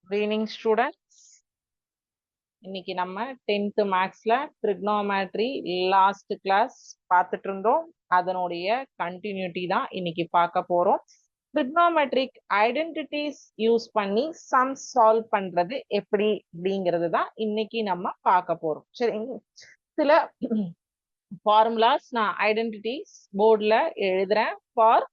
Good evening, students. இன்னைக்கு நம்ம 10th மேக்ஸ்ல trigonometry லாஸ்ட் கிளாஸ் பார்த்துட்டு இருந்தோம். அதனுடைய கண்டினியூட்டி தான் இன்னைக்கு பார்க்க போறோம். trigonometric ஐடென்டிட்டிஸ் யூஸ் பண்ணி சம் சால்வ் பண்றது எப்படி அப்படிங்கிறது தான் இன்னைக்கு நம்ம பார்க்க போறோம். சரி, சில ஃபார்முலாஸ் நான் ஐடென்டிட்டிஸ் போர்டில் எழுதுறேன் ஃபார்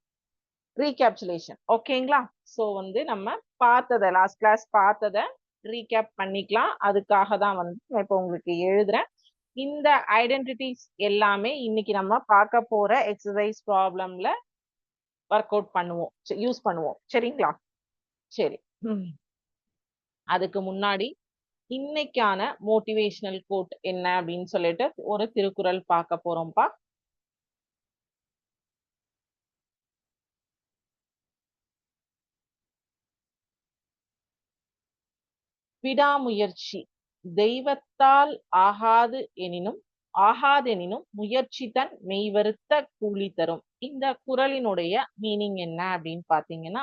ரீகேப்சுலேஷன். ஓகேங்களா? ஸோ நம்ம பார்த்ததை லாஸ்ட் கிளாஸ் பார்த்ததை ரீகேப் பண்ணிக்கலாம். அதுக்காக தான் இப்போ உங்களுக்கு எழுதுறேன். இந்த ஐடென்டிட்டிஸ் எல்லாமே இன்னைக்கு நம்ம பார்க்க போற எக்ஸசைஸ் ப்ராப்ளம்ல ஒர்க் அவுட் பண்ணுவோம், யூஸ் பண்ணுவோம். சரிங்களா? சரி, அதுக்கு முன்னாடி இன்னைக்கான மோட்டிவேஷனல் கோட் என்ன அப்படின்னு சொல்லிட்டு ஒரு திருக்குறள் பார்க்க போறோம்ப்பா. விடாமுயற்சி தெய்வத்தால் ஆகாதெனினும் முயற்சி தன் மெய்வருத்த கூலி தரும். இந்த குறளினுடைய மீனிங் என்ன அப்படின்னு பாத்தீங்கன்னா,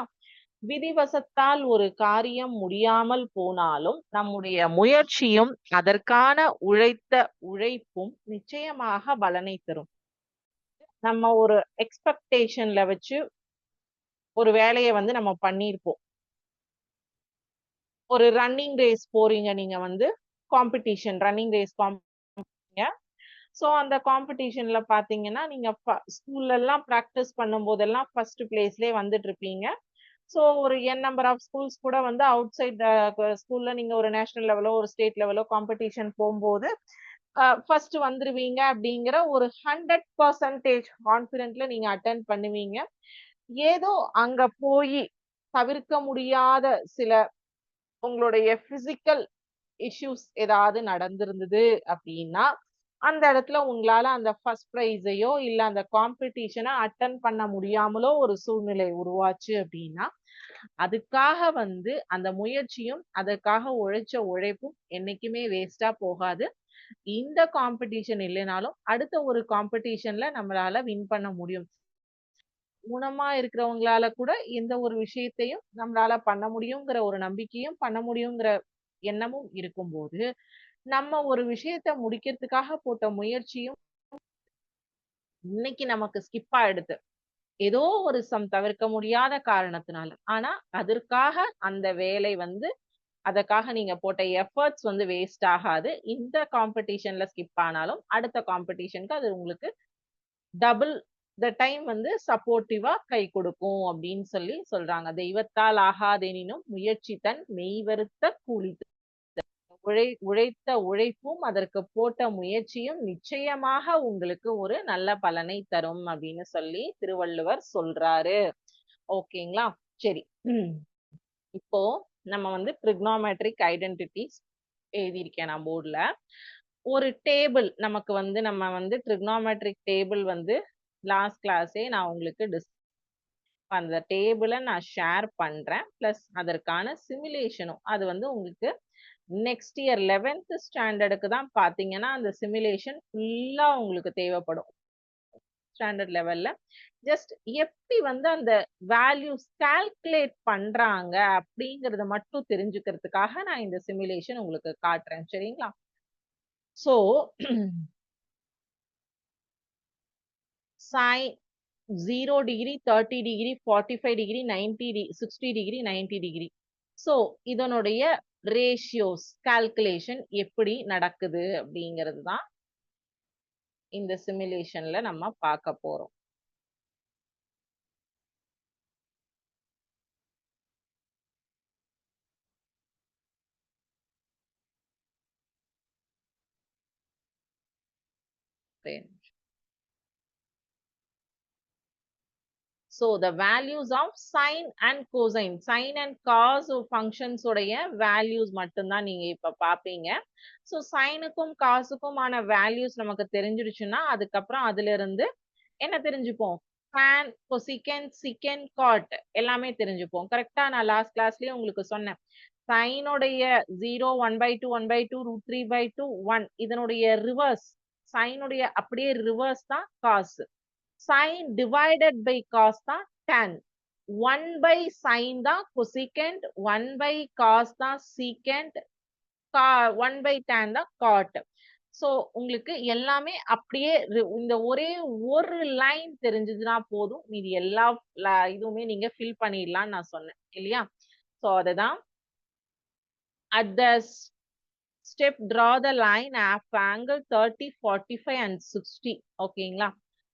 விதிவசத்தால் ஒரு காரியம் முடியாமல் போனாலும் நம்முடைய முயற்சியும் அதற்கான உழைத்த உழைப்பும் நிச்சயமாக பலனை தரும். நம்ம ஒரு எக்ஸ்பெக்டேஷன்ல வச்சு ஒரு வேலையை நம்ம பண்ணியிருப்போம். ஒரு ரன்னிங் ரேஸ் போறீங்க, நீங்க காம்படிஷன் ரன்னிங் ரேஸ் ஸோ அந்த காம்படிஷன்ல பாத்தீங்கன்னா நீங்க ஸ்கூல்ல எல்லாம் ப்ராக்டிஸ் பண்ணும் போதெல்லாம் ஃபர்ஸ்ட் பிளேஸ்லயே வந்துட்டு இருப்பீங்க. ஸோ ஒரு என் நம்பர் ஆஃப் ஸ்கூல்ஸ் கூட அவுட் சைட் ஸ்கூல்ல நீங்க ஒரு நேஷனல் லெவலோ ஒரு ஸ்டேட் லெவலோ காம்படிஷன் போகும்போது ஃபர்ஸ்ட் வந்துருவீங்க அப்படிங்கிற ஒரு 100% கான்பிடென்ட்ல நீங்க அட்டென்ட் பண்ணுவீங்க. ஏதோ அங்க போய் தவிர்க்க முடியாத சில உங்களுடைய பிசிக்கல் இஷ்யூஸ் ஏதாவது நடந்திருந்தது அப்படின்னா அந்த இடத்துல உங்களால அந்த ஃபர்ஸ்ட் ப்ரைஸையோ இல்ல அந்த காம்படிஷனை அட்டன் பண்ண முடியாமலோ ஒரு சூழ்நிலை உருவாச்சு அப்படின்னா அதுக்காக அந்த முயற்சியும் அதற்காக உழைச்ச உழைப்பும் என்னைக்குமே வேஸ்டா போகாது. இந்த காம்படிஷன் இல்லைனாலும் அடுத்த ஒரு காம்படிஷன்ல நம்மளால வின் பண்ண முடியும். ஊனமா இருக்கிறவங்களால கூட எந்த ஒரு விஷயத்தையும் நம்மளால பண்ண முடியுங்கிற ஒரு நம்பிக்கையும் பண்ண முடியுங்கிற எண்ணமும் இருக்கும்போது நம்ம ஒரு விஷயத்த முடிக்கிறதுக்காக போட்ட முயற்சியும் இன்னைக்கு நமக்கு ஸ்கிப் ஆயிடுது ஏதோ ஒரு தவிர்க்க முடியாத காரணத்தினால. ஆனா அதற்காக அந்த வேலை அதற்காக நீங்க போட்ட எஃபர்ட்ஸ் வேஸ்ட் ஆகாது. இந்த காம்படிஷன்ல ஸ்கிப் ஆனாலும் அடுத்த காம்படிஷனுக்கு அது உங்களுக்கு டபுள் த டைம் சப்போர்ட்டிவா கை கொடுக்கும் அப்படின்னு சொல்றாங்க. தெய்வத்தால் ஆகாதெனினும் முயற்சி தன் மெய்வருத்த கூலி. உழைத்த உழைப்பும் அதற்கு போட்ட முயற்சியும் நிச்சயமாக உங்களுக்கு ஒரு நல்ல பலனை தரும் அப்படின்னு திருவள்ளுவர் சொல்றாரு. ஓகேங்களா? சரி, இப்போ நம்ம trigonometric ஐடென்டிட்டிஸ் எழுதியிருக்கேன் நான் போர்ட்ல. ஒரு டேபிள் நமக்கு நம்ம trigonometric டேபிள் லாஸ்ட் கிளாஸே நான் உங்களுக்கு அந்த டேபிளை நான் ஷேர் பண்றேன். பிளஸ் அதற்கான சிமுலேஷனும் அது உங்களுக்கு நெக்ஸ்ட் இயர் 11th ஸ்டாண்டர்டுக்கு தான் பாத்தீங்கன்னா அந்த சிமுலேஷன் ஃபுல்லா உங்களுக்கு தேவைப்படும். ஸ்டாண்டர்ட் லெவல்ல ஜஸ்ட் எப்படி அந்த வேல்யூஸ் கால்குலேட் பண்றாங்க அப்படிங்கறத மட்டும் தெரிஞ்சுக்கிறதுக்காக நான் இந்த சிமுலேஷன் உங்களுக்கு காட்டுறேன். சரிங்களா? So sin 0 degree, 30 degree, 45 degree, 90 degree, 60 degree, 90 degree. So இதனுடைய ரேஷியோஸ் கால்குலேஷன் எப்படி நடக்குது அப்படிங்கிறது தான் இந்த சிமுலேஷன்ல நம்ம பார்க்க போறோம். So the values of sine and cosine, sine and cos functions உடைய values மட்டும்தான் நீங்க இப்ப பாப்பீங்க. So sineக்கும் cosக்குமான values நமக்கு தெரிஞ்சிருச்சுன்னா அதுக்கப்புறம் அதுல இருந்து என்ன தெரிஞ்சுப்போம்? tan, cosecant, secant, cot எல்லாமே தெரிஞ்சுப்போம். கரெக்டா? நான் லாஸ்ட் கிளாஸ்லயே உங்களுக்கு சொன்னேன். sin உடைய 0, 1/2, 1/2, √3/2, 1 இதனுடைய ரிவர்ஸ் sin உடைய அப்படியே ரிவர்ஸ் தான் cos. sin divided by cos தான் tan. 1 by sin தான் cosecant, 1 by cos தான் secant, 1 by tan தான் cot. சோ உங்களுக்கு எல்லாமே அப்படியே இந்த ஒரே ஒரு லைன் தெரிஞ்சதுன்னா போதும், மீதி எல்லா இதுவுமே நீங்க ஃபில் பண்ணிடலாம்னு நான் சொன்னேன் இல்லையா? சோ அதுதான் at the step draw the line at angle 30, 45 and 60. ஓகேங்களா?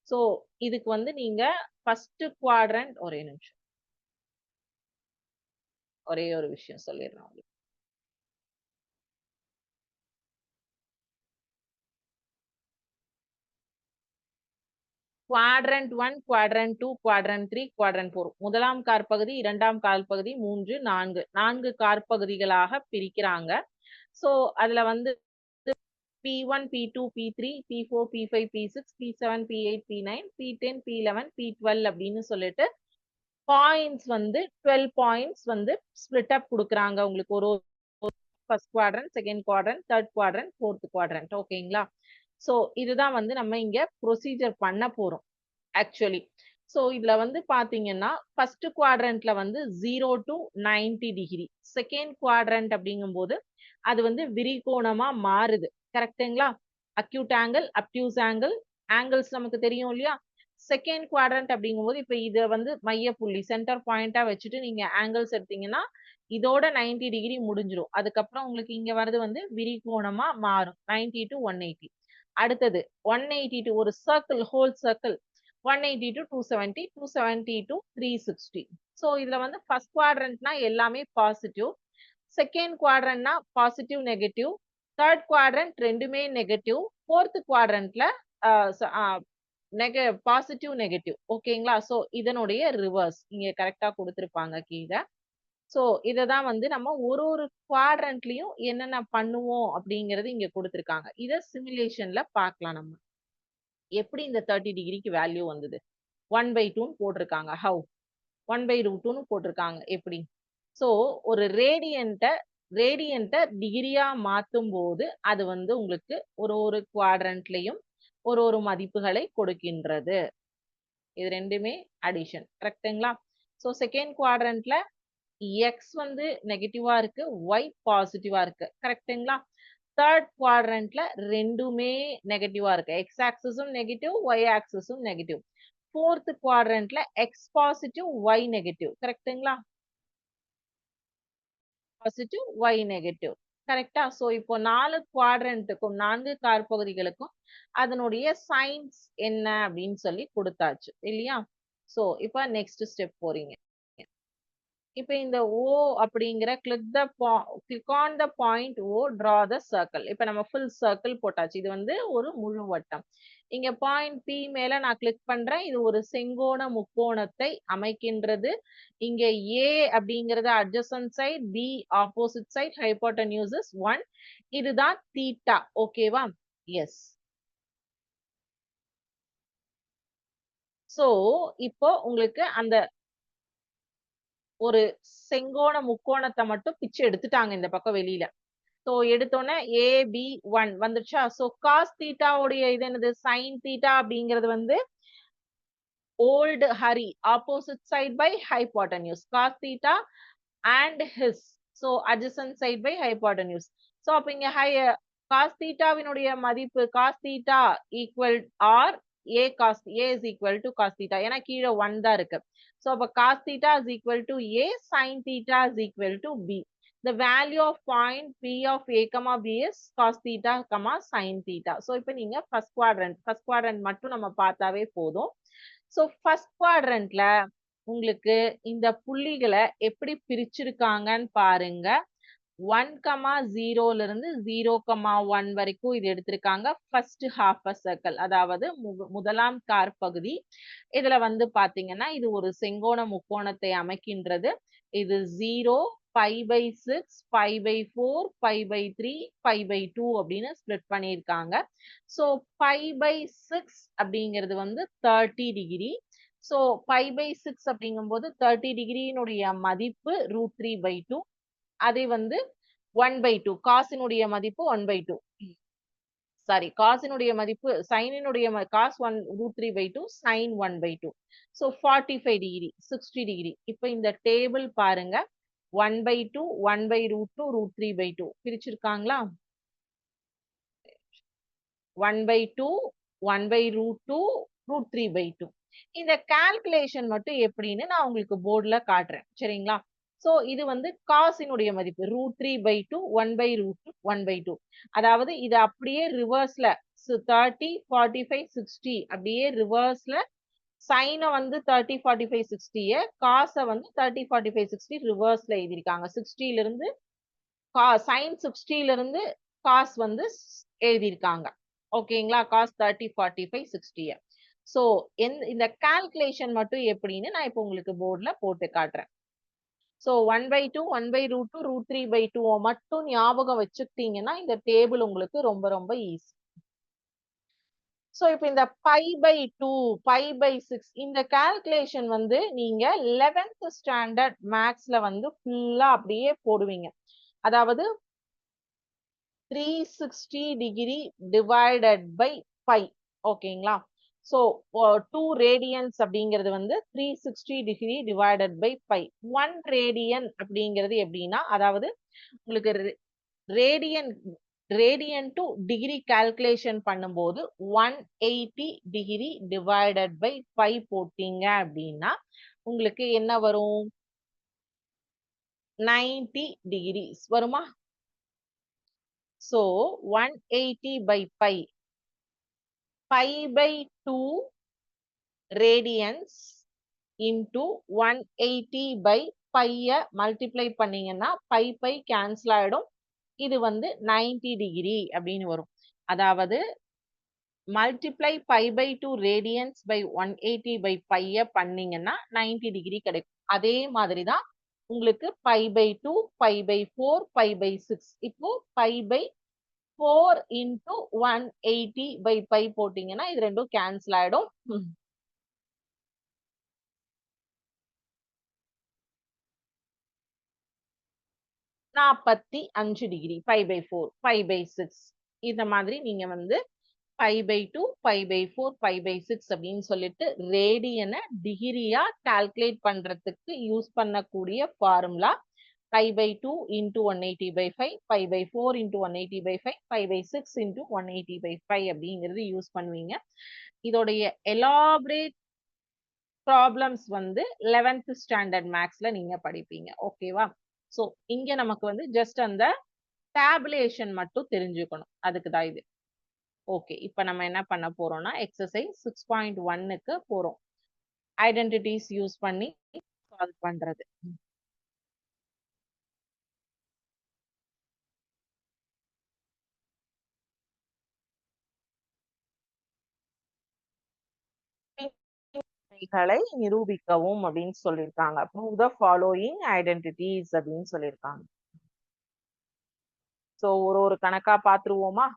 சோ இதுக்கு வந்து நீங்க ஃபர்ஸ்ட் குவாட்ரண்ட், ஒரே நிமிஷம், ஒரே ஒரு விஷயம் சொல்லிடுறேன் உங்களுக்கு. quadrant 1, quadrant 2, quadrant 3, quadrant 4. முதலாம் காற்பகுதி, இரண்டாம் கால்பகுதி, 3, 4. 4 காற்பகுதிகளாக பிரிக்கிறாங்க. சோ அதுல வந்து P1, P2, P3, P4, P5, P6, P7, P8, P9, P10, P11, P12 அப்படின்னு சொல்லிட்டு பாயிண்ட்ஸ் வந்து 12 பாயிண்ட்ஸ் வந்து ஸ்பிளிட் அப் கொடுக்குறாங்க உங்களுக்கு. ஒரு first quadrant, second quadrant, third quadrant, fourth quadrant. ஓகேங்களா? சோ இதுதான் வந்து நம்ம இங்க ப்ரொசீஜர் பண்ண போறோம் ஆக்சுவலி. சோ இதுல வந்து பாத்தீங்கன்னா ஃபர்ஸ்ட் குவாட்ரண்ட்ல வந்து 0 to 90 டிகிரி, செகண்ட் குவாட்ரண்ட் அப்படிங்கும்போது அது வந்து விரிகோணமா மாறுது. கரெக்டுங்களா? Acute angle, obtuse angle, angles நமக்கு தெரியும் இல்லையா? செகண்ட் குவாட்ரண்ட் அப்படிங்கும்போது இப்ப இத வந்து மைய புள்ளி சென்டர் பாயிண்டா வச்சுட்டு நீங்க ஆங்கிள்ஸ் எடுத்தீங்கன்னா இதோட 90 டிகிரி முடிஞ்சிடும். அதுக்கப்புறம் உங்களுக்கு இங்க வர்றது வந்து விரிகோணமா மாறும் 90 to 180. அடுத்தது 180 to ஒரு circle, whole circle 180 to 270, 270 to 360. So இதுல வந்து ஃபர்ஸ்ட் குவாட்ரண்ட்னா எல்லாமே பாசிட்டிவ், செகண்ட் குவாட்ரண்ட்னா பாசிட்டிவ் நெகட்டிவ், தேர்ட் குவாட்ரண்ட் ரெண்டுமே நெகட்டிவ், ஃபோர்த் குவாட்ரண்ட்ல பாசிட்டிவ் நெகட்டிவ். ஓகேங்களா? சோ இதனுடைய ரிவர்ஸ் இங்க கரெக்டா கொடுத்திருப்பாங்க கீழே. சோ இததான் வந்து நம்ம ஒரு ஒரு குவாட்ரண்ட்லயும் என்னென்ன பண்ணுவோம் அப்படிங்கறது இங்க கொடுத்திருக்காங்க. இத சிமுலேஷன்ல பார்க்கலாம் நம்ம. எப்படி இந்த 30 டிகிரிக்கு வேல்யூ வந்தது? 1/2 போட்டிருக்காங்க. ஹவ்? 1/√2 போட்டிருக்காங்க. எப்படி? சோ ஒரு ரேடியன்ட்ட டிகிரியா மாத்தும் போது அது வந்து உங்களுக்கு ஒரு ஒரு குவாட்ரண்ட்லயும் ஒரு ஒரு மதிப்புகளை கொடுக்கின்றது. இது ரெண்டுமே அடிஷன். கரெக்ட்டுங்களா? சோ செகண்ட் குவாட்ரண்ட்ல எக்ஸ் வந்து நெகட்டிவா இருக்கு, ஒய் பாசிட்டிவா இருக்கு. கரெக்ட்டுங்களா? தேர்ட் குவாட்ரண்ட்ல ரெண்டுமே நெகட்டிவா இருக்கு. எக்ஸ் ஆக்சிஸும் நெகட்டிவ், ஒய் ஆக்சிஸும் நெகட்டிவ். ஃபோர்த் குவாட்ரண்ட்ல எக்ஸ் பாசிட்டிவ், ஒய் நெகட்டிவ். கரெக்ட்டுங்களா? Positive, y negative. கரெக்டா? சோ இப்போ 4 குவாட்ரண்ட்டுக்கும், 4 காற்பகுதிகளுக்கும் அதனுடைய சைன்ஸ் என்ன அப்படின்னு சொல்லி கொடுத்தாச்சு இல்லையா? சோ இப்போ நெக்ஸ்ட் ஸ்டெப் போறீங்க. இப்ப இந்த O அப்படிங்கிற click on the point O, draw the circle. இப்ப நம்ம full circle போட்டாச்சு. இது வந்து ஒரு முழு வட்டம். இங்க பாயிண்ட் P மேல நான் கிளிக் பண்றேன். இது ஒரு செங்கோண முக்கோணத்தை அமைக்கின்றது. இங்க A அப்படிங்கிறது adjacent side, B opposite side, hypotenuse is 1. இதுதான் தீட்டா. ஓகேவா? எஸ். சோ இப்போ உங்களுக்கு அந்த ஒரு செங்கோண முக்கோணத்தை மட்டும் பிச்சு எடுத்துட்டாங்க இந்த பக்கம் வெளியில. சோ எடுத்தோன்னே AB1 வந்துருச்சா? சோ காஸ் தீட்டாவுடைய இது என்னது? சைன் தீட்டா அப்படிங்கிறது வந்து old Harry, opposite side by hypotenuse. Cos theta and his, so adjacent side by hypotenuse. So அப்ப இங்க காஸ் தீட்டாவினுடைய மதிப்பு cos theta equal r a cos a is equal to cos theta. ஏன்னா கீழே 1 தான் இருக்கு. So, cos theta is equal to A, sin theta is equal to B. The value of point P of A, B is cos theta, sin theta. So, இப்போ நீங்க first quadrant மட்டும் நம்ம பார்த்தாவே போதும். So, first quadrantல உங்களுக்கு இந்த புள்ளிகளை எப்படி பிரிச்சிருக்காங்கன்னு பாருங்க. 1,0 இருந்து 0,1 வரைக்கும் இது எடுத்திருக்காங்க. ஃபர்ஸ்ட் ஹாஃப் சர்க்கிள், அதாவது முதலாம் காற்பகுதி. இதுல வந்து பாத்தீங்கன்னா இது ஒரு செங்கோண முக்கோணத்தை அமைக்கின்றது. இது 0, π/6, π/4, π/3, π/2 அப்படின்னு ஸ்ப்ளிட் பண்ணியிருக்காங்க. ஸோ π/6 அப்படிங்கிறது வந்து 30 டிகிரி. ஸோ π/6 அப்படிங்கும்போது 30 டிகிரியினுடைய மதிப்பு √3/2. அதை வந்து 1/2, காசினுடைய மதிப்பு 1/2. சாரி காசினுடைய மதிப்பு சைனினுடைய cos 1 √3/2 sine 1/2. So 45 degree 60 degree. இப்போ இந்த டேபிள் பாருங்க 1/2 1/√2 √3/2 பிரிச்சிருக்காங்களா? 1/2 1/√2 √3/2. இந்த கால்குலேஷன் மட்டும் எப்படின்னு நான் உங்களுக்கு போர்டுல காட்டுறேன் சரிங்களா? சோ இது வந்து காசினுடைய மதிப்பு √3/2 1/√2 1/2. அதாவது இது அப்படியே ரிவர்ஸ்ல 30 45 60 அப்படியே ரிவர்ஸ்ல சைனை வந்து 30 45 60 காசை வந்து 30 45 60 ரிவர்ஸ்ல எழுதியிருக்காங்க. 60ல இருந்து சைன் 60ல இருந்து காஸ் வந்து எழுதியிருக்காங்க. ஓகேங்களா? காஸ் 30 45 60. ஸோ இந்த கால்குலேஷன் மட்டும் எப்படின்னு நான் இப்போ உங்களுக்கு போர்டில் போட்டு காட்டுறேன். ஸோ 1/2 1/√2 √3/2 மட்டும் ஞாபகம் வச்சுக்கிட்டீங்கன்னா இந்த டேபிள் உங்களுக்கு ரொம்ப ரொம்ப ஈஸி. ஸோ இப்போ இந்த π/2 π/6 இந்த கால்குலேஷன் வந்து நீங்க 11th ஸ்டாண்டர்ட் மேக்ஸ்ல வந்து ஃபுல்லா அப்படியே போடுவீங்க. அதாவது 360 டிகிரி டிவைடட் பை பை. ஓகேங்களா? ஸோ 2 ரேடியன்ஸ் அப்படிங்கிறது வந்து 360 degree divided by pi. 1 radian அப்படிங்கிறது எப்படின்னா அதாவது உங்களுக்கு ரேடியன் டு டிகிரி கால்குலேஷன் பண்ணும்போது 180 டிகிரி டிவைடட் பை பை போட்டீங்க அப்படின்னா உங்களுக்கு என்ன வரும்? 90 டிகிரிஸ் வருமா? So 180 by pi, pi/2 radians into 180 by pi multiply பண்ணீங்கன்னா pi cancel ஆயிடும். இது வந்து 90 டிகிரி அப்படின்னு வரும். அதாவது multiply pi/2 radians by 180 by pi பண்ணீங்கன்னா 90 டிகிரி கிடைக்கும். அதே மாதிரி தான் உங்களுக்கு pi/2 pi/4 pi/6. இப்போ pi/4 into 180 by pi போட்டீங்கன்னா இது ரெண்டும் கேன்சல் ஆயிடும். 45 டிகிரி pi/4 pi/6. இந்த மாதிரி நீங்க வந்து pi/2 pi/4 pi/6 அப்படின்னு சொல்லிட்டு ரேடியனை டிகிரியா கால்குலேட் பண்றதுக்கு யூஸ் பண்ணக்கூடிய formula pi/2 into 180 by 5 pi/4 into 180 by 5 pi/6 into 180 by 5 அப்படிங்கிறது யூஸ் பண்ணுவீங்க. இதோடைய எலாபரேட் ப்ராப்ளம்ஸ் வந்து 11th ஸ்டாண்டர்ட் மேக்ஸ்ல நீங்க படிப்பீங்க. ஓகேவா? ஸோ இங்க நமக்கு வந்து ஜஸ்ட் அந்த டேபுலேஷன் மட்டும் தெரிஞ்சுக்கணும். அதுக்கு தான் இது. ஓகே, இப்போ நம்ம என்ன பண்ண போறோம்னா எக்ஸசைஸ் 6.1க்கு போறோம். ஐடென்டிட்டிஸ் யூஸ் பண்ணி சால்வ் பண்றது. நிரூபிக்கவும் அப்படின்னு சொல்லியிருக்காங்க. Prove the following identities அப்படின்னு சொல்லியிருக்காங்க. சோ ஒரு கணக்கா பாத்துருவோமா?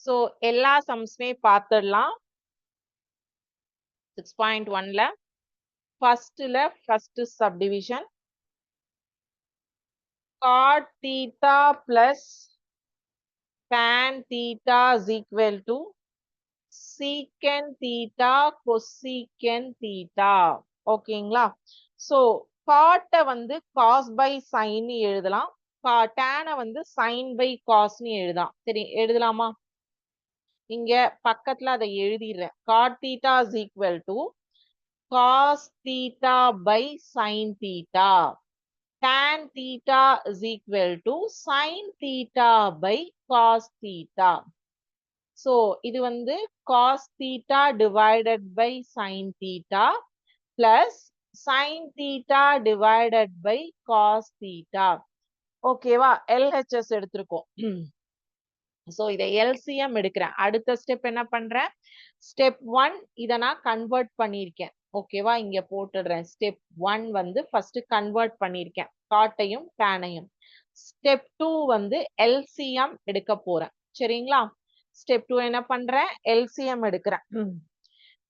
சோ எல்லா சம்ஸ்மே பார்த்துடலாம். 6.1ல first subdivision cot theta plus tan theta is equal to secant theta cosecant theta. ஓகேங்களா? சோ cot வந்து cos by sin எழுதலாம். tan வந்து sin by cos எழுதலாம். சரி, எழுதலாமா? இங்க பக்கத்துல அதை எழுதிடுறேன். cot theta is equal to cos theta by sin theta. Tan theta is equal to sin theta by cos theta. So இது வந்து cos theta divided by sin theta plus sin theta divided by cos theta. ஓகேவா? LHS எடுத்திருக்கோம். So இதை LCM எடுக்கிறேன். அடுத்த step என்ன பண்றேன்? Step 1 இதை நான் கன்வெர்ட் பண்ணியிருக்கேன். ஓகேவா? இங்க போட்டுடுறேன். ஸ்டெப் 1 வந்து ஃபர்ஸ்ட் கன்வெர்ட் பண்ணியிருக்கேன், காட்டையும் டேனையும். ஸ்டெப் 2 வந்து LCM எடுக்க போறேன். சரிங்களா? ஸ்டெப் 2 என்ன பண்றேன்? LCM எடுக்கிறேன்.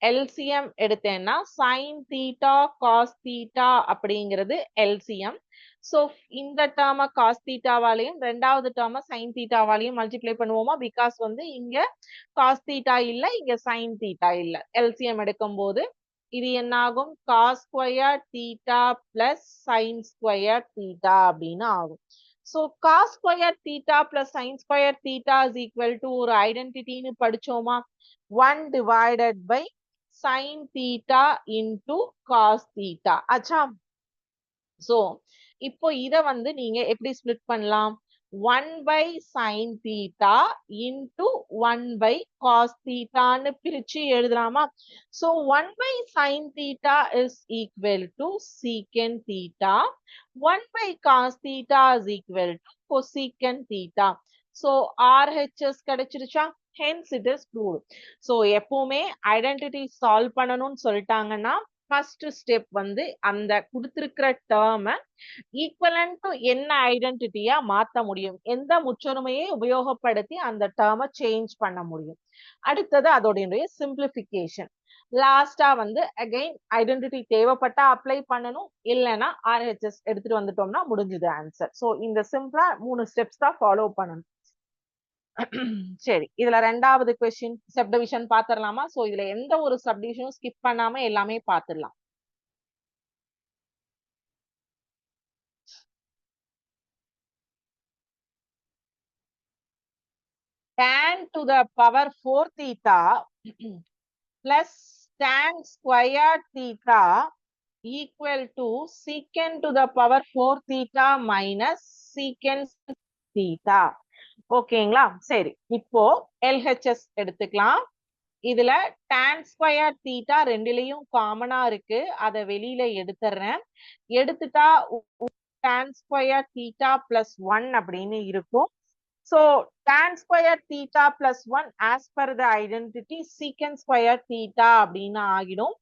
எல்சிஎம் எடுத்தேன்னா sin theta cos theta அப்படிங்கிறது எல்சிஎம். ஸோ இந்த டேர்மை காஸ் தீட்டாவாலையும் ரெண்டாவது டேர்மை சைன் தீட்டாவாலையும் மல்டிப்ளை பண்ணுவோமா? பிகாஸ் வந்து இங்க காஸ் தீட்டா இல்ல, இங்க சைன் தீட்டா இல்ல. எல்சிஎம் எடுக்கும் போது இது என்ன ஆகும்? Cos square theta plus sine square theta அப்படின்னு ஆகும். So cos square theta plus sine square theta is equal to ஒரு ஐடென்டிட்டின்னு படிச்சோமா? 1 divided by sin theta into cos theta. ஆச்சா? சோ இப்போ இத வந்து நீங்க எப்படி ஸ்ப்ளிட் பண்ணலாம்? 1 by sin theta into 1 by cos theta ன்னு பிரிச்சு எழுதலாமா? So 1 by sin theta is equal to secant theta. 1 by cos theta is equal to cosecant theta. So RHS கிடைச்சிருச்சா? Hence it is proved. So எப்பவுமே identity solve பண்ணணும்னு சொல்லிட்டாங்கன்னா first step வந்து அந்த கொடுத்திருக்கிற டேர்மை ஈக்குவலன்ட் டு என்ன ஐடென்டிட்டியா மாத்த முடியும், எந்த முற்றொருமையை உபயோகப்படுத்தி அந்த டேர்மை சேஞ்ச் பண்ண முடியும். அடுத்தது அதோடைய சிம்பிளிஃபிகேஷன். லாஸ்டா வந்து அகைன் ஐடென்டிட்டி தேவைப்பட்டா அப்ளை பண்ணணும், இல்லைன்னா ஆர்ஹெச்எஸ் எடுத்துட்டு வந்துட்டோம்னா முடிஞ்சது ஆன்சர். ஸோ இந்த சிம்பிளா 3 ஸ்டெப்ஸ் தான் ஃபாலோ பண்ணணும். சரி, இதுல ரெண்டாவது கொஸ்டின் சப்டிவிஷன் பாத்திரலாமா? சோ இதுல எந்த ஒரு சப்டிவிஷனும் ஸ்கிப் பண்ணாம எல்லாமே பாத்துடலாம். tan to the power 4 theta plus tan square theta equal to secant to the power 4 theta minus secant theta. ஓகேங்களா? சரி, இப்போ LHS எடுத்துக்கலாம். இதுல tan ஸ்கொயர் தீட்டா ரெண்டுலயும் காமனா இருக்கு, அதை வெளியில எடுத்துறேன். எடுத்துட்டா tan ஸ்கொயர் தீட்டா பிளஸ் 1 அப்படின்னு இருக்கும். So tan square theta plus 1 as per the identity secant square theta அப்படின்னு ஆகிடும்.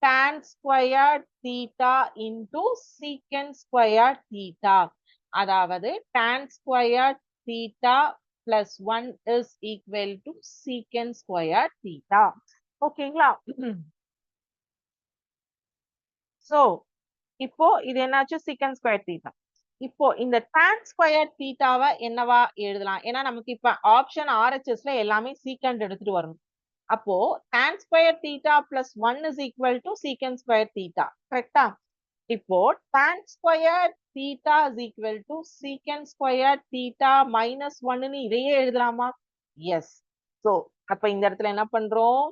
tan square theta into secant square theta. அதாவது tan square theta plus 1 is equal to secant square theta. ஓகேங்களா? So இப்போ இது என்னாச்சு? secant square theta. இப்போ இந்த tan square தீட்டாவை என்னவா எழுதலாம்? ஏன்னா நமக்கு இப்ப ஆப்ஷன் RHSல எல்லாமே சீக்கண்ட் எடுத்துட்டு வரணும். அப்போ tan square theta plus 1 is equal to secant square theta. கரெக்டா? இப்போ tan square theta is equal to secant square theta minus 1ன்னு இதையே எழுதலாமா? எஸ். சோ அப்ப இந்த இடத்துல என்ன பண்றோம்?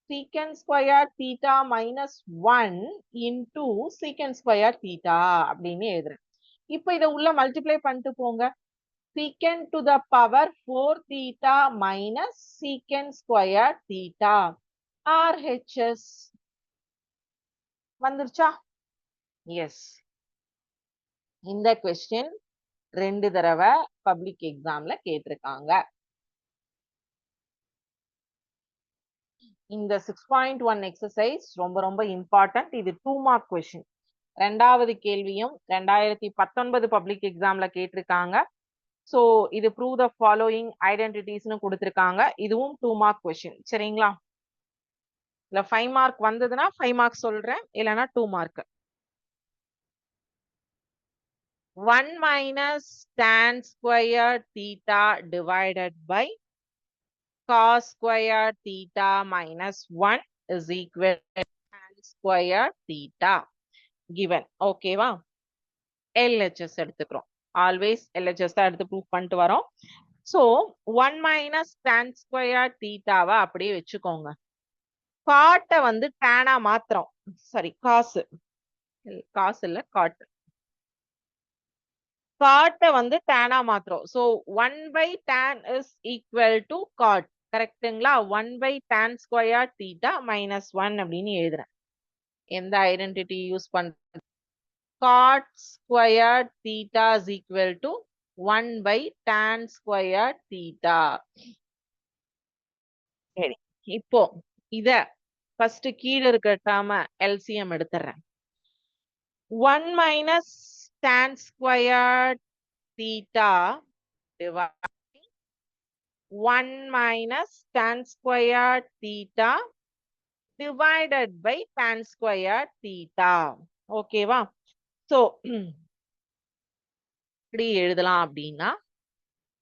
secant square theta minus 1 into secant square theta அப்படின்னு எழுதுறேன். இப்போ இதை உள்ள மல்டிப்ளை பண்ணிட்டு போங்க. secant to the power 4 theta minus secant square theta. RHS வந்துருச்சா? எஸ். இந்த கொஸ்டின் 2 தடவை பப்ளிக் எக்ஸாம்ல கேட்டிருக்காங்க. இந்த 6.1 எக்ஸசைஸ் ரொம்ப ரொம்ப இம்பார்ட்டன்ட். இது 2 மார்க் கொஸ்டின். ரெண்டாவது கேள்வியும் 2019 பப்ளிக் எக்ஸாம்ல கேட்டிருக்காங்க. சோ இது ப்ரூவ் த ஃபாலோயிங் ஐடென்டிட்டிஸ்னு கொடுத்திருக்காங்க. இதுவும் 2 மார்க் கொஸ்டின். சரிங்களா? இல்ல 5 மார்க் வந்ததுன்னா 5 மார்க் சொல்றேன், இல்லைன்னா 2 mark. 1 minus tan square theta divided by cos square theta minus 1 is equal to tan square theta given. ஓகேவா? LHS எடுத்துக்கிறோம். ஆல்வேஸ் LHS தான் எடுத்து ப்ரூவ் பண்ணிட்டு வரோம். சோ 1 minus tan square thetaவை அப்படியே வச்சுக்கோங்க. காட்டை வந்து டேனா மாத்திரம், சாரி காசு இல்ல காட்டு, காட்டை வந்து டேனா மாத்திரம். So 1 by tan is equal to cot. கரெக்ட்டுங்களா? 1 by tan square theta minus 1 அப்படின்னு எழுதுறேன். எந்த ஐடென்டிட்டி யூஸ் பண்றேன்? cot square theta is equal to 1 by tan square theta. சரி, இப்போ இத ஃபர்ஸ்ட் கீழ இருக்க டேர்ம LCM எடுத்துறேன். 1 minus tan square theta divided 1 minus tan square theta divided by tan square theta. ஓகேவா? சோ இப்படி எழுதலாம் அப்படின்னா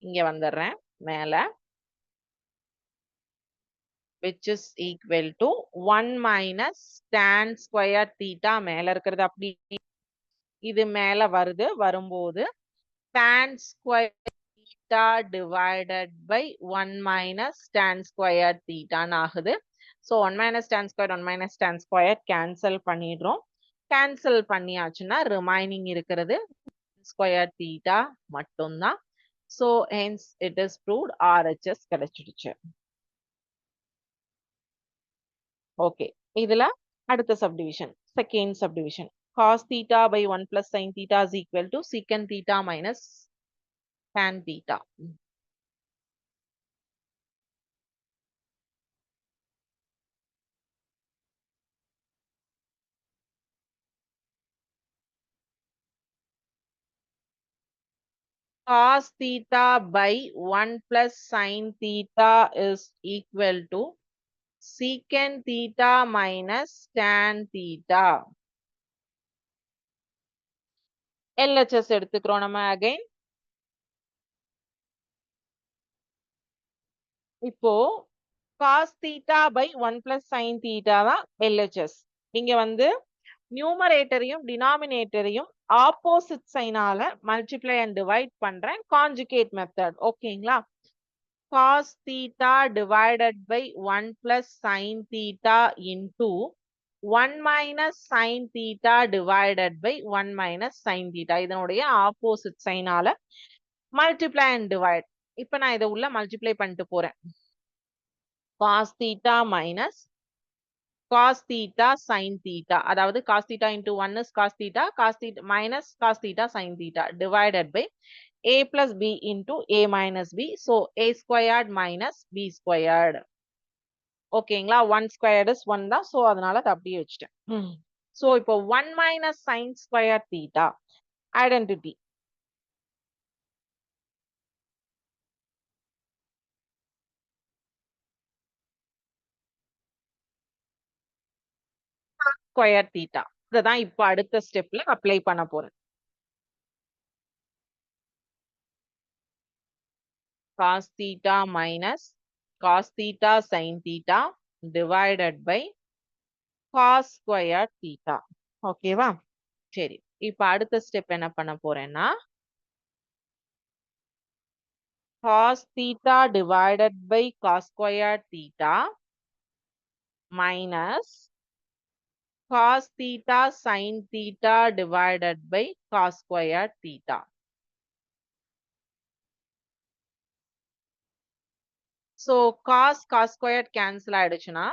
இங்க வந்துடுறேன் மேல, which is equal to 1 minus tan square theta. மேல இருக்கிறது அப்படி இது மேல வருது, வரும்போது tan square theta divided by 1 minus tan square theta ஆகுது. So 1 minus tan square 1 minus tan square cancel பண்ணிடுறோம். cancel பண்ணியாச்சுன்னா remaining இருக்கிறது square theta மட்டும்தான். So hence it is proved RHS கிடைச்சிடுச்சு. Okay, இதுல அடுத்த subdivision, second subdivision. Cos theta by 1 plus sin theta is equal to secant theta minus tan theta. Cos theta by 1 plus sin theta is equal to secant theta minus tan theta. LHS எடுத்துக்கிறோம் நம்ம again. இப்போ cos theta by 1 plus sin theta தான் LHS. இங்க வந்து நியூமரேட்டரையும் டினாமினேட்டரையும் opposite சைனால multiply and divide பண்றேன், conjugate method. ஓகேங்களா? cos theta divided by 1 plus sin theta into 1 minus sin theta divided by 1 minus sin theta. இதனுடைய ஆப்போசிட் சைனால multiply and divide. இப்ப நான் இதை உள்ள மல்டிப்ளை பண்ணிட்டு போறேன். cos theta minus cos theta sin theta, அதாவது cos theta into 1 is cos theta minus cos theta sin theta divided by a plus b into a minus b. So a squared minus b squared. ஓகேங்களா? 1 squared is 1 தான். So அதனால அதை அப்படியே வச்சுட்டேன். So இப்போ 1 minus sin square theta identity. square theta. இதான் இப்போ அடுத்த ஸ்டெப்ல அப்ளை பண்ண போறேன். cos theta minus cos theta sin theta divided by cos square theta. ஓகேவா? சரி, இப்ப அடுத்த ஸ்டெப் என்ன பண்ண போறேன்னா cos theta divided by cos square theta minus cos theta sin theta divided by cos square theta. So cos squared cancel ஆயிடுச்சுன்னா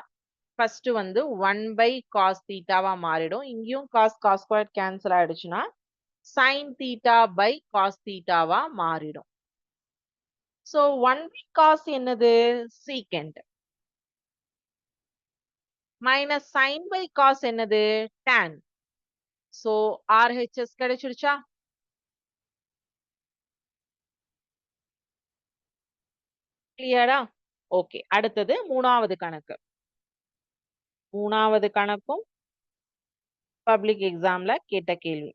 first வந்து 1 by cos theta வா மாறிடும். இங்கேயும் cos squared cancel ஆயிடுச்சுன்னா sin theta by cos theta வா மாறிடும். So 1 by cos என்னது? secant. minus sin by cos என்னது? tan. So RHS கிடைச்சிருச்சா? கிளியரா? ஓகே, அடுத்தது மூணாவது கணக்கு. மூணாவது கணக்கும் பப்ளிக் எக்ஸாம்ல கேட்ட கேள்வி.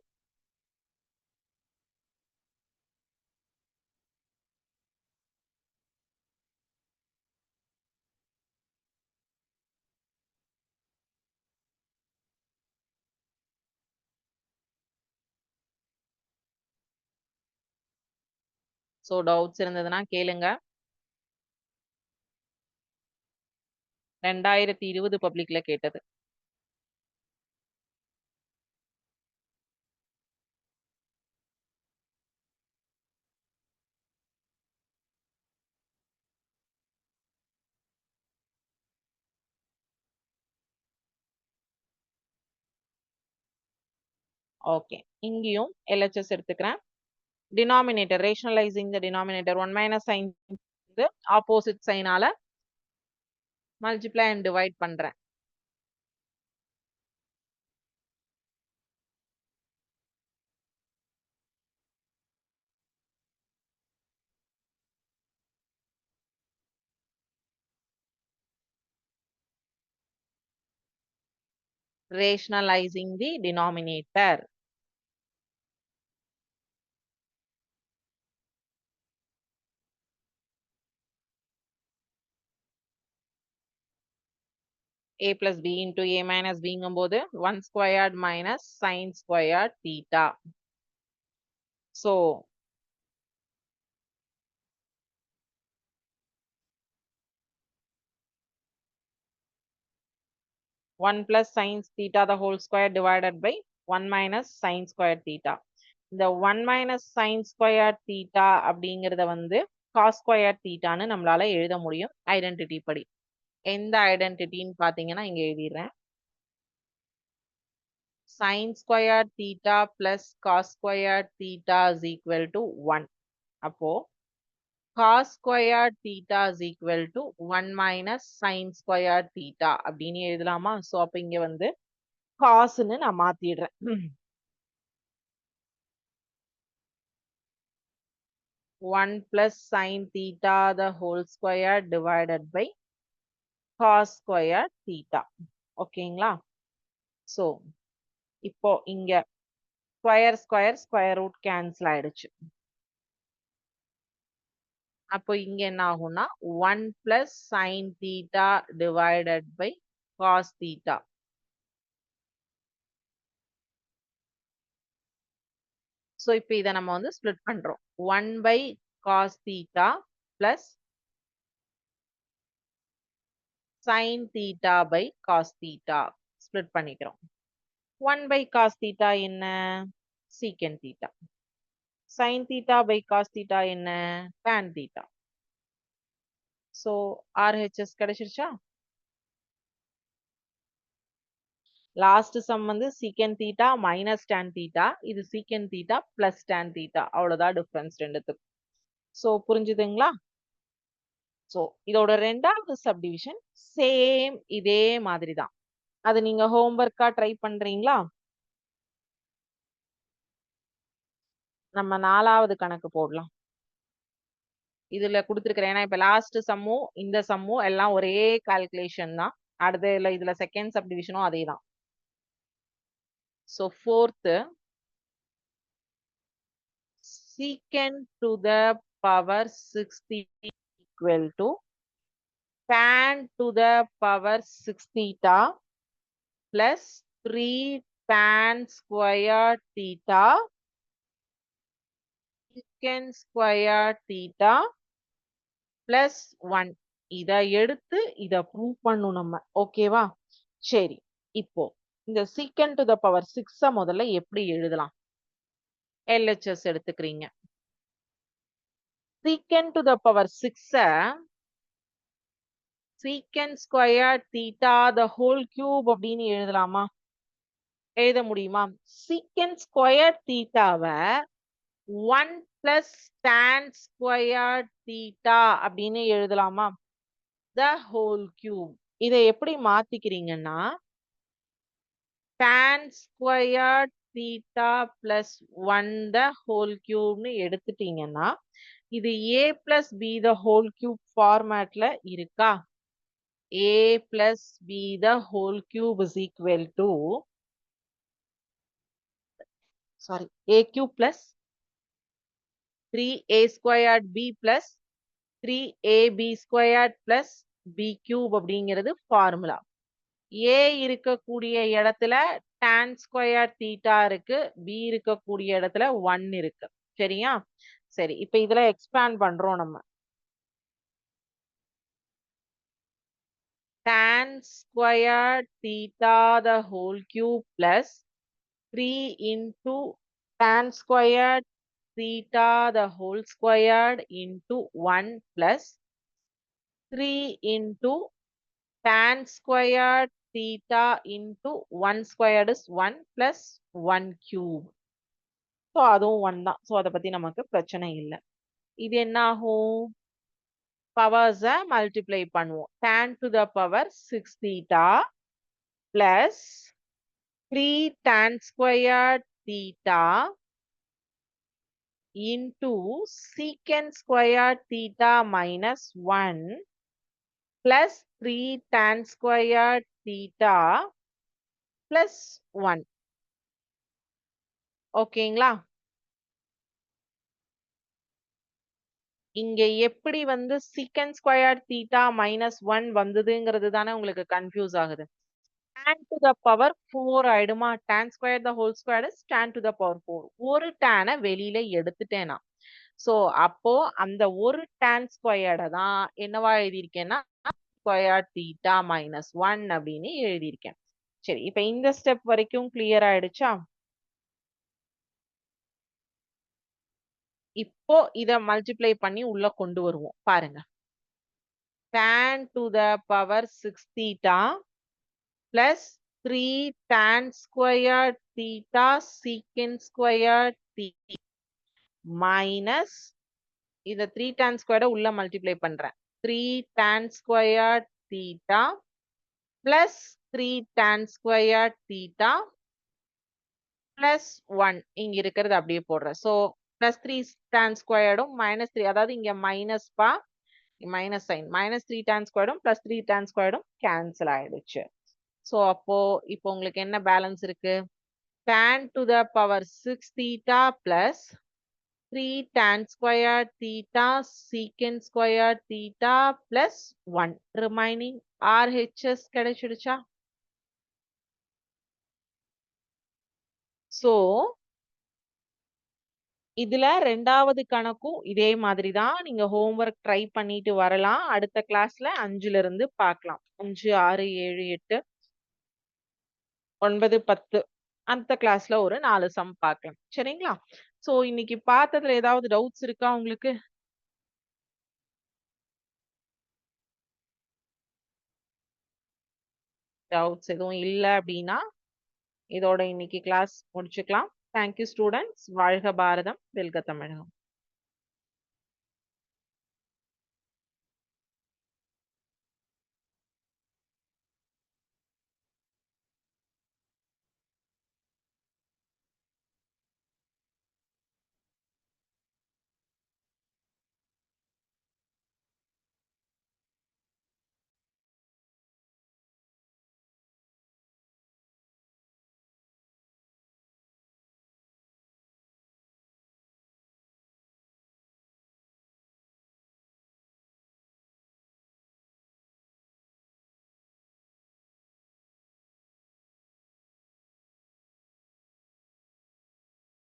சோ டவுட்ஸ் இருந்ததுன்னா கேளுங்க. 2020 பப்ளிக்ல கேட்டது. ஓகே, இங்கேயும் LHS எடுத்துக்கிறேன். Denominator rationalising the denominator 1 minus sine opposite சைனால மல்டிப்ளை அண்ட் டிவைட் பண்றேன். Rationalizing the denominator. A plus B into A minus B போது 1 squared minus sin squared theta. So, 1 plus sin theta the whole square divided by 1 minus sin squared theta. இந்த 1 minus sin squared theta அப்படிங்கிறத வந்து cos squared theta ன்னு நம்மளால எழுத முடியும் identity படி. எந்த ஐடென்டிட்டின்னு பார்த்தீங்கன்னா இங்க எழுதிடுறேன். Sin squared theta plus cos squared theta is equal to 1. அப்போ cos squared theta is equal to 1 minus sin squared theta அப்படின்னு எழுதலாமா? ஸோ அப்போ இங்க வந்து cosன்னு நான் மாத்திடுறேன். 1 plus sin theta the whole square divided by cos squared theta. ஓகேங்களா? So இப்போ இங்க ஸ்கொயர் ரூட் கேன்சல் ஆயிடுச்சு. அப்போ இங்க என்ன ஆகும்னா 1 plus sin theta divided by cos theta. So இப்போ இதை நம்ம வந்து ஸ்ப்ளிட் பண்றோம். 1 by cos theta plus sin theta by cos theta split பண்ணிக்கிறோம். 1 by cos theta என்ன? secant theta. sin theta by cos theta என்ன? tan theta. ஸோ RHS கிடைச்சிருச்சா? Last sum வந்து secant theta minus tan theta. இது secant theta plus tan theta. அவ்வளவுதான் difference ரெண்டுத்துக்கும். So புரிஞ்சுதுங்களா? So இதோட ரெண்டாவது சப்டிவிஷன் சேம் இதே மாதிரி தான். அது நீங்க ஹோம்ஒர்க்கா ட்ரை பண்றீங்களா? நம்ம 4வது கணக்கு போடலாம். இதுல கொடுத்துருக்கிறேன். ஏன்னா இப்ப லாஸ்ட் சம்மும் இந்த சம்மும் எல்லாம் ஒரே கால்குலேஷன் தான். அடுத்த இதுல செகண்ட் சப்டிவிஷனும் அதே தான். So 4th secant to the power 60 equal to tan to the power 6 theta plus 3 tan square theta secant square theta plus 1. இதை எடுத்து இதை ப்ரூவ் பண்ணும் நம்ம. ஓகேவா? சரி, இப்போ இந்த secant to the power 6 முதல்ல எப்படி எழுதலாம்? LHS எடுத்துக்கிறீங்க. secant to the power 6 secant square theta the whole cube அப்படின்னு எழுதலாமா? எழுத முடியுமா? secant square thetaவை 1 plus tan square theta அப்படின்னு எழுதலாமா? the whole cube. இதை எப்படி மாத்திக்கிறீங்கன்னா tan square theta plus 1 the whole cube னு எடுத்துட்டீங்கன்னா இது a plus b the whole cube ஃபார்மேட்ல இருக்கா? a plus b the whole cube is equal to a cube plus 3a squared b plus 3ab squared plus b cube அப்படிங்கிறது formula. a இருக்கக்கூடிய இடத்துல tan square theta இருக்கு, b இருக்கக்கூடிய இடத்துல 1 இருக்கு. சரியா? சரி, இப்ப இதுல எக்ஸ்பேண்ட் பண்றோம் நம்ம. tan square theta the whole cube plus 3 into tan square theta the whole squared into 1 plus 3 into tan squared theta into 1 squared is 1 plus 1 cube. So அதுவும் 1 தான். ஸோ அதை பத்தி நமக்கு பிரச்சனை இல்லை. இது என்ன ஆகும்? பவர்ஸை மல்டிப்ளை பண்ணுவோம். tan to the power 6 theta plus 3 tan squared theta into secant squared theta minus 1 plus 3 tan squared theta plus 1. ஓகேங்களா? இங்க எப்படி வந்து secant square theta minus 1 வந்ததுங்கிறது தானே உங்களுக்கு கன்ஃபியூஸ் ஆகுது. tan to the power 4 ஆயிடுமா? tan square the whole square is tan to the power 4. ஒரு tan வெளியில எடுத்துட்டேன் நான். சோ அப்போ அந்த ஒரு tan squared தான் என்னவா எழுதியிருக்கேன்னா square theta minus 1 அப்படின்னு எழுதியிருக்கேன். சரி, இப்ப இந்த ஸ்டெப் வரைக்கும் கிளியர் ஆயிடுச்சா? இப்போ இத மல்டிப்ளை பண்ணி உள்ள கொண்டு வருவோம். பாருங்க. tan to the power 6 theta plus 3 tan squared theta secant squared theta minus இத 3 tan squared உள்ள மல்டிப்ளை பண்றேன். 3 tan squared theta plus 3 tan squared theta plus 1 இங்க இருக்கிறது அப்படியே போடுறேன். So plus 3 tan squared minus 3 அதாவது இங்க மைனஸ் பா minus sine minus 3 tan squared plus 3 tan squared cancel ஆயிடுச்சு. சோ அப்போ இப்போ உங்களுக்கு என்ன பேலன்ஸ் இருக்கு? tan to the power 6 theta plus 3 tan squared theta secant squared theta plus 1 remaining RHS கிடைச்சிடுச்சா? So இதுல 2வது கணக்கும் இதே மாதிரி தான். நீங்க ஹோம்வொர்க் ட்ரை பண்ணிட்டு வரலாம். அடுத்த கிளாஸ்ல 5ல இருந்து பார்க்கலாம். 5, 6, 7, 8, 9, 10 அந்த கிளாஸ்ல ஒரு 4 சம் பார்க்கலாம். சரிங்களா? சோ இன்னைக்கு பார்த்ததுல ஏதாவது டவுட்ஸ் இருக்கா உங்களுக்கு? டவுட்ஸ் எதுவும் இல்ல அப்படின்னா இதோட இன்னைக்கு கிளாஸ் முடிச்சுக்கலாம். Thank you students. வாழ்க பாரதம், வெல்க தமிழகம்.